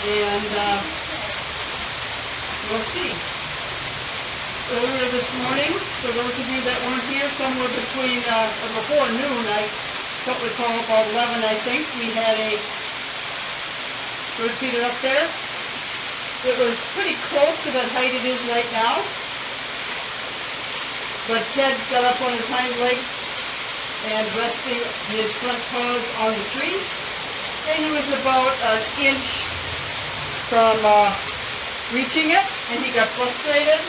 and we'll see. Earlier this morning, for those of you that weren't here, somewhere between, or before noon, I don't recall, about 11 I think, we had a bird feeder up there. It was pretty close to the height it is right now, but Ted got up on his hind legs and resting his front paws on the tree, and he was about an inch from reaching it, and he got frustrated.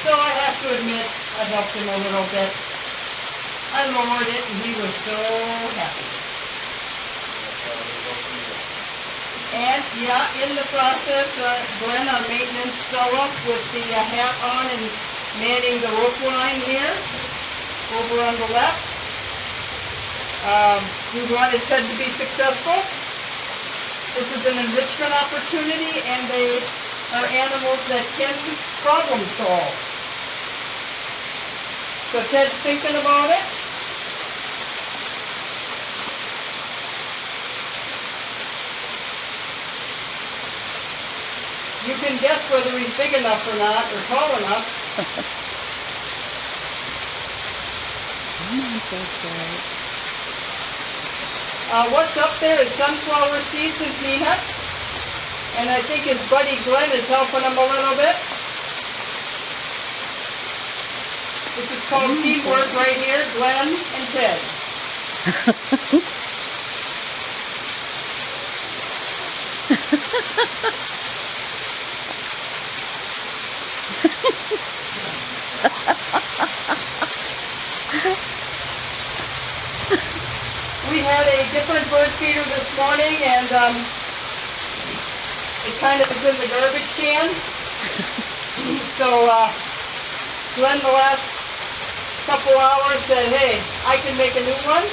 So I have to admit, I helped him a little bit. I lowered it, and he was so happy. And yeah, in the process, Glen, our maintenance fella, with the hat on and manning the rope line here, over on the left. We wanted Ted to be successful. This is an enrichment opportunity, and they are animals that can problem solve. So Ted's thinking about it. You can guess whether he's big enough or not, or tall enough. What's up there is sunflower seeds and peanuts. And I think his buddy Glen is helping him a little bit. This is called teamwork right here, Glen and Ted. We had a different bird feeder this morning, and it kind of is in the garbage can. So Glen the last couple hours said, hey, I can make a new one.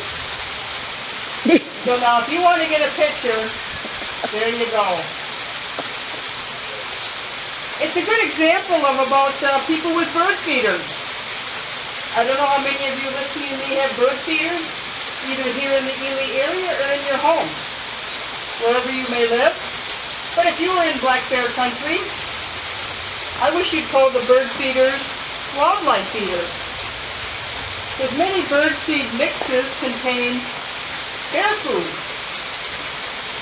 So now if you want to get a picture, there you go. It's a good example of about people with bird feeders. I don't know how many of you listening to me have bird feeders, either here in the Ely area or in your home, wherever you may live. But if you were in black bear country, I wish you'd call the bird feeders wildlife feeders. Because many bird seed mixes contain bear food.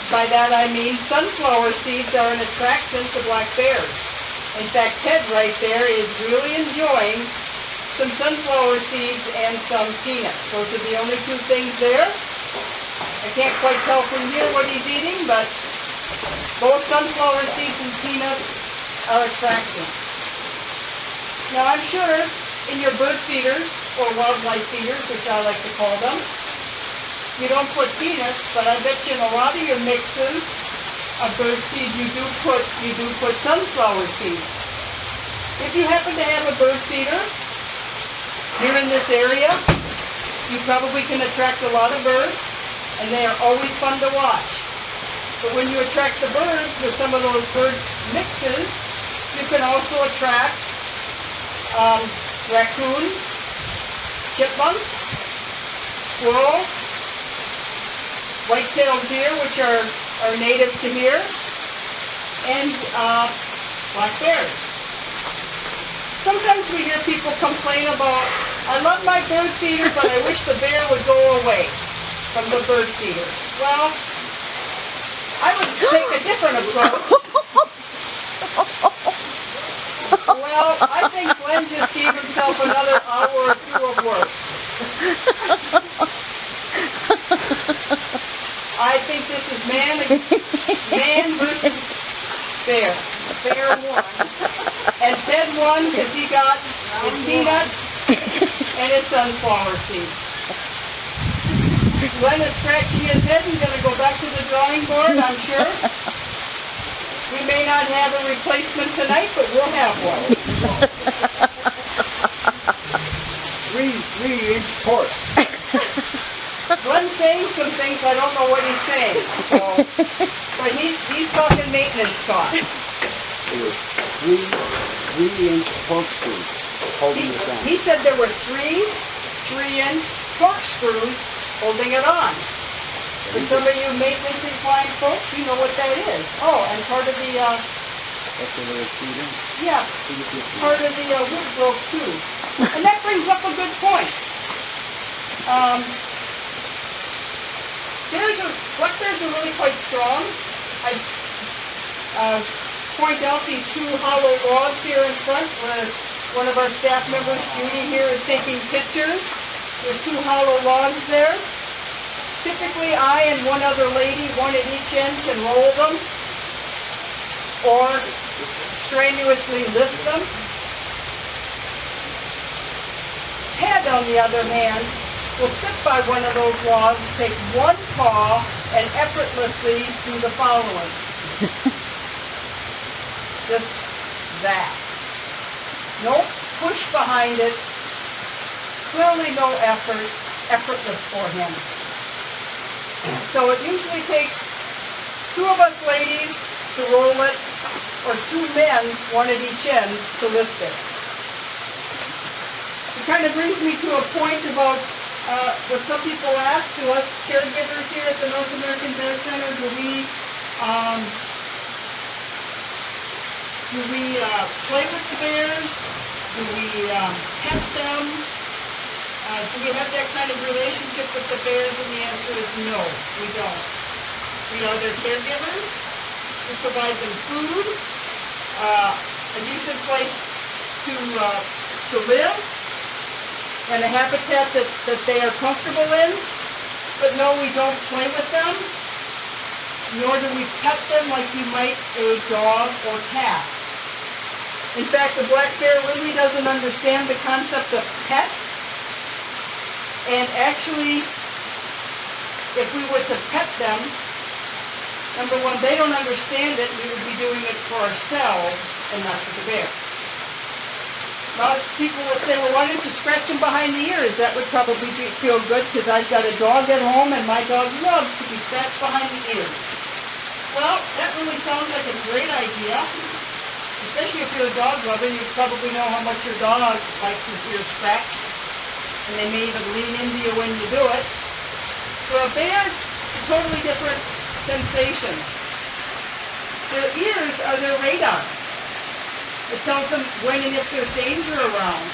By that I mean sunflower seeds are an attraction to black bears. In fact, Ted right there is really enjoying some sunflower seeds and some peanuts. Those are the only two things there. I can't quite tell from here what he's eating, but both sunflower seeds and peanuts are attractive. Now I'm sure in your bird feeders, or wildlife feeders, which I like to call them, you don't put peanuts, but I bet you in a lot of your mixes of bird seed you do put sunflower seeds. If you happen to have a bird feeder here in this area, you probably can attract a lot of birds, and they are always fun to watch. But when you attract the birds with some of those bird mixes, you can also attract raccoons, chipmunks, squirrels, white-tailed deer, which are native to here, and black bears. Sometimes we hear people complain about, I love my bird feeder, but I wish the bear would go away from the bird feeder. Well, I would take a different approach. Well, I think Glen just gave himself another hour or two of work. I think this is man versus bear. Bear won. And Ted won because he got his peanuts and his sunflower seeds. Glen is scratching his head and going to go back to the drawing board, I'm sure. We may not have a replacement tonight, but we'll have one. 3-inch torques. Glen's saying some things, I don't know what he's saying. So, but he's talking maintenance talk. There were 3-inch torque screws holding it down. He said there were 3 3-inch torque screws holding it on. For some of you maintenance inclined folks, you know what that is. Oh, and part of the, That's what they were shooting. yeah, part of the wood broke too. And that brings up a good point. Black bears are really quite strong. I point out these two hollow logs here in front where one of our staff members, Judy here, is taking pictures. There's two hollow logs there. Typically, I and one other lady, one at each end, can roll them or strenuously lift them. Ted, on the other hand, will sit by one of those logs, take one paw, and effortlessly do the following. Just that. No push behind it. Clearly no effort. Effortless for him. So it usually takes two of us ladies to roll it, or two men, one at each end, to lift it. It kind of brings me to a point about what some people ask to us caregivers here at the North American Bear Center. Do we play with the bears? Do we pet them? Do we have that kind of relationship with the bears? And the answer is no, we don't. We are their caregivers. We provide them food, a decent place to live, and a habitat that they are comfortable in. But no, we don't play with them, nor do we pet them like you might a dog or cat. In fact, the black bear really doesn't understand the concept of pet. And actually, if we were to pet them, number one, they don't understand it. We would be doing it for ourselves and not for the bear. Now, people would say, well, why don't you scratch them behind the ears? That would probably feel good because I've got a dog at home and my dog loves to be scratched behind the ears. Well, that really sounds like a great idea. Especially if you're a dog lover, you probably know how much your dog likes his ears scratched. And they may even lean into you when you do it. For a bear, it's a totally different sensation. Their ears are their radar. It tells them when and if there's danger around.